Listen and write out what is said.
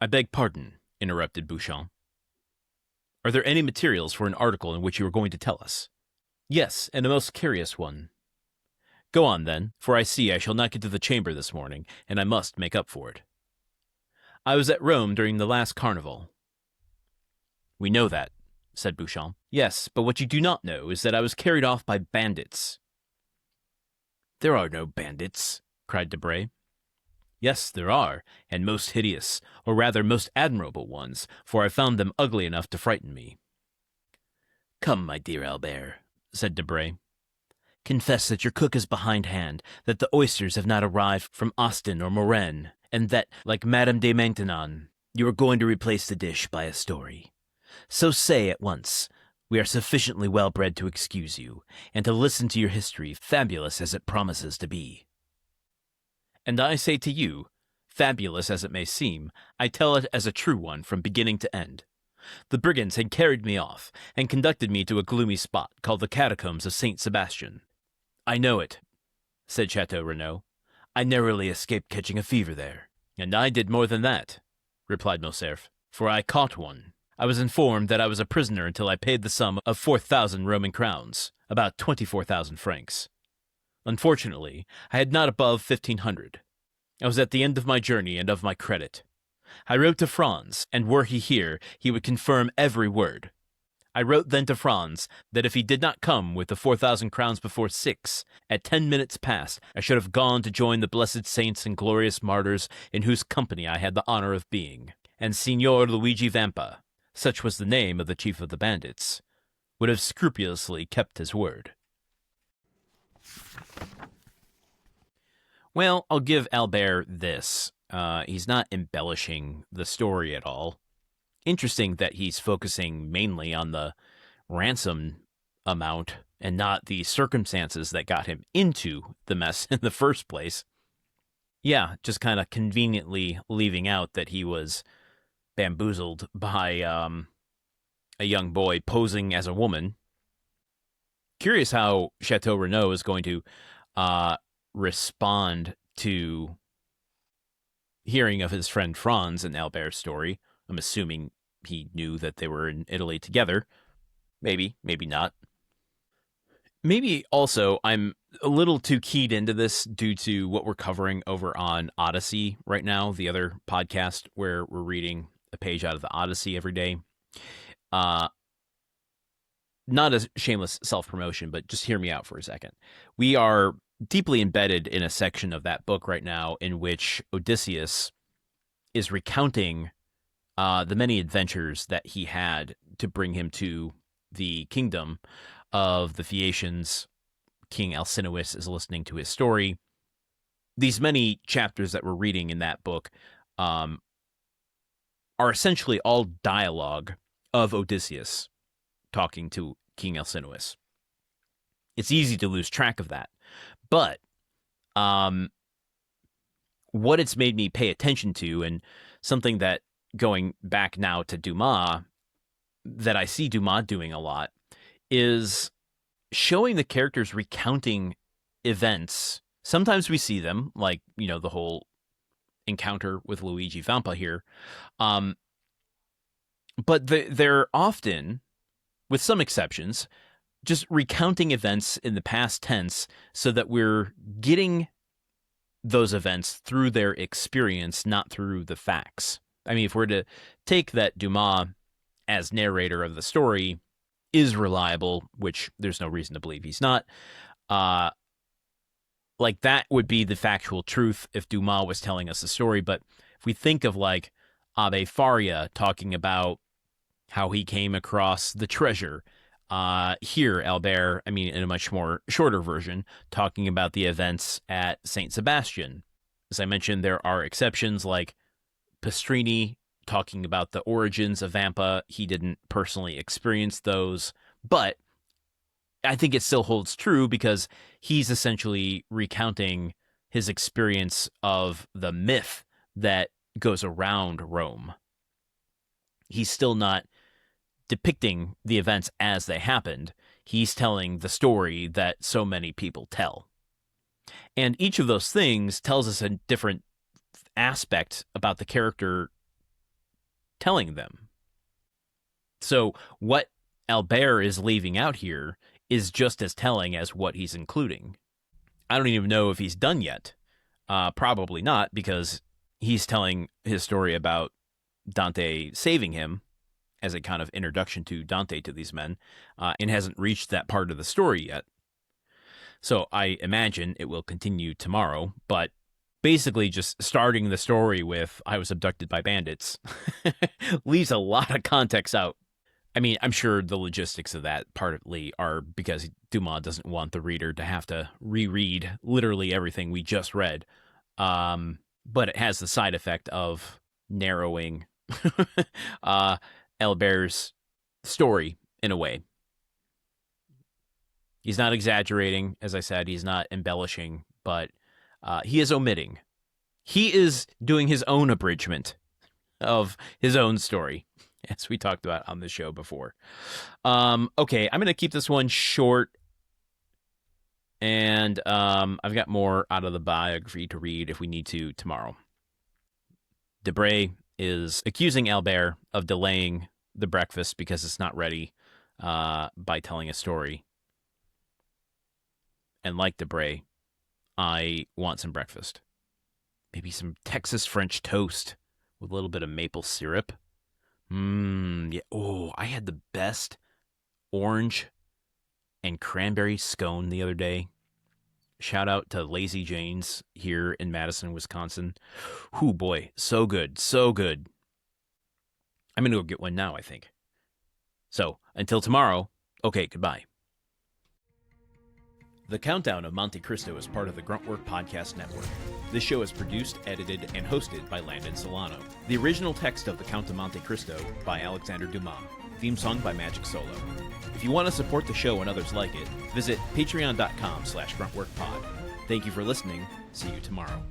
I beg pardon, interrupted Beauchamp. Are there any materials for an article in which you are going to tell us? Yes, and a most curious one. Go on, then, for I see I shall not get to the chamber this morning, and I must make up for it. I was at Rome during the last Carnival. We know that, said Beauchamp. Yes, but what you do not know is that I was carried off by bandits. There are no bandits, cried Debray. Yes, there are, and most hideous, or rather most admirable ones, for I found them ugly enough to frighten me. Come, my dear Albert, said Debray. Confess that your cook is behindhand, that the oysters have not arrived from Ostend or Marennes, and that, like Madame de Maintenon, you are going to replace the dish by a story. So say at once, we are sufficiently well-bred to excuse you, and to listen to your history, fabulous as it promises to be. And I say to you, fabulous as it may seem, I tell it as a true one from beginning to end. The brigands had carried me off, and conducted me to a gloomy spot called the Catacombs of Saint Sebastian. I know it, said Chateau Renaud. I narrowly escaped catching a fever there. And I did more than that, replied Morcerf, for I caught one. I was informed that I was a prisoner until I paid the sum of 4,000 Roman crowns, about 24,000 francs. Unfortunately, I had not above 1,500. I was at the end of my journey and of my credit. I wrote to Franz, and were he here, he would confirm every word. I wrote then to Franz that if he did not come with the 4,000 crowns before 6, at 10 minutes past, I should have gone to join the blessed saints and glorious martyrs in whose company I had the honor of being, and Signor Luigi Vampa, such was the name of the chief of the bandits, would have scrupulously kept his word. Well, I'll give Albert this. He's not embellishing the story at all. Interesting that he's focusing mainly on the ransom amount and not the circumstances that got him into the mess in the first place. Yeah, just kind of conveniently leaving out that he was bamboozled by a young boy posing as a woman. Curious how Chateau Renaud is going to respond to hearing of his friend Franz and Albert's story. I'm assuming he knew that they were in Italy together. Maybe, maybe not. Maybe also I'm a little too keyed into this due to what we're covering over on Odyssey right now, the other podcast where we're reading a page out of the Odyssey every day. Not a shameless self-promotion, but just hear me out for a second. We are deeply embedded in a section of that book right now in which Odysseus is recounting the many adventures that he had to bring him to the kingdom of the Phaeacians. King Alcinous is listening to his story. These many chapters that we're reading in that book are essentially all dialogue of Odysseus talking to King Alcinous. It's easy to lose track of that. But what it's made me pay attention to, and something that, going back now to Dumas, that I see Dumas doing a lot, is showing the characters recounting events. Sometimes we see them, like, the whole encounter with Luigi Vampa here. But they're often, with some exceptions, just recounting events in the past tense so that we're getting those events through their experience, not through the facts. I mean, if we're to take that Dumas, as narrator of the story, is reliable, which there's no reason to believe he's not, like that would be the factual truth if Dumas was telling us the story. But if we think of like Abbe Faria talking about how he came across the treasure, here, Albert, in a much more shorter version, talking about the events at Saint Sebastian. As I mentioned, there are exceptions like Pastrini talking about the origins of Vampa. He didn't personally experience those, but I think it still holds true because he's essentially recounting his experience of the myth that goes around Rome. He's still not depicting the events as they happened. He's telling the story that so many people tell. And each of those things tells us a different aspect about the character telling them. So what Albert is leaving out here is just as telling as what he's including. I don't even know if he's done yet. Probably not, because he's telling his story about Dante saving him as a kind of introduction to Dante to these men, and hasn't reached that part of the story yet. So I imagine it will continue tomorrow, but basically just starting the story with "I was abducted by bandits" leaves a lot of context out. I mean, I'm sure the logistics of that partly are because Dumas doesn't want the reader to have to reread literally everything we just read. But it has the side effect of narrowing Albert's story in a way. He's not exaggerating, as I said. He's not embellishing, but he is omitting. He is doing his own abridgment of his own story, as we talked about on the show before. Okay, I'm going to keep this one short, and I've got more out of the biography to read if we need to tomorrow. Debray is accusing Albert of delaying the breakfast because it's not ready by telling a story. And like Debray, I want some breakfast. Maybe some Texas French toast with a little bit of maple syrup. Yeah. Oh, I had the best orange and cranberry scone the other day. Shout out to Lazy Jane's here in Madison, Wisconsin. Whew, boy, so good, so good. I'm going to go get one now, I think. So, until tomorrow, okay, goodbye. The Countdown of Monte Cristo is part of the Gruntwork Podcast Network. This show is produced, edited, and hosted by Landon Solano. The original text of The Count of Monte Cristo by Alexandre Dumas. Theme song by Magic Solo. If you want to support the show and others like it, visit patreon.com/gruntworkpod. Thank you for listening. See you tomorrow.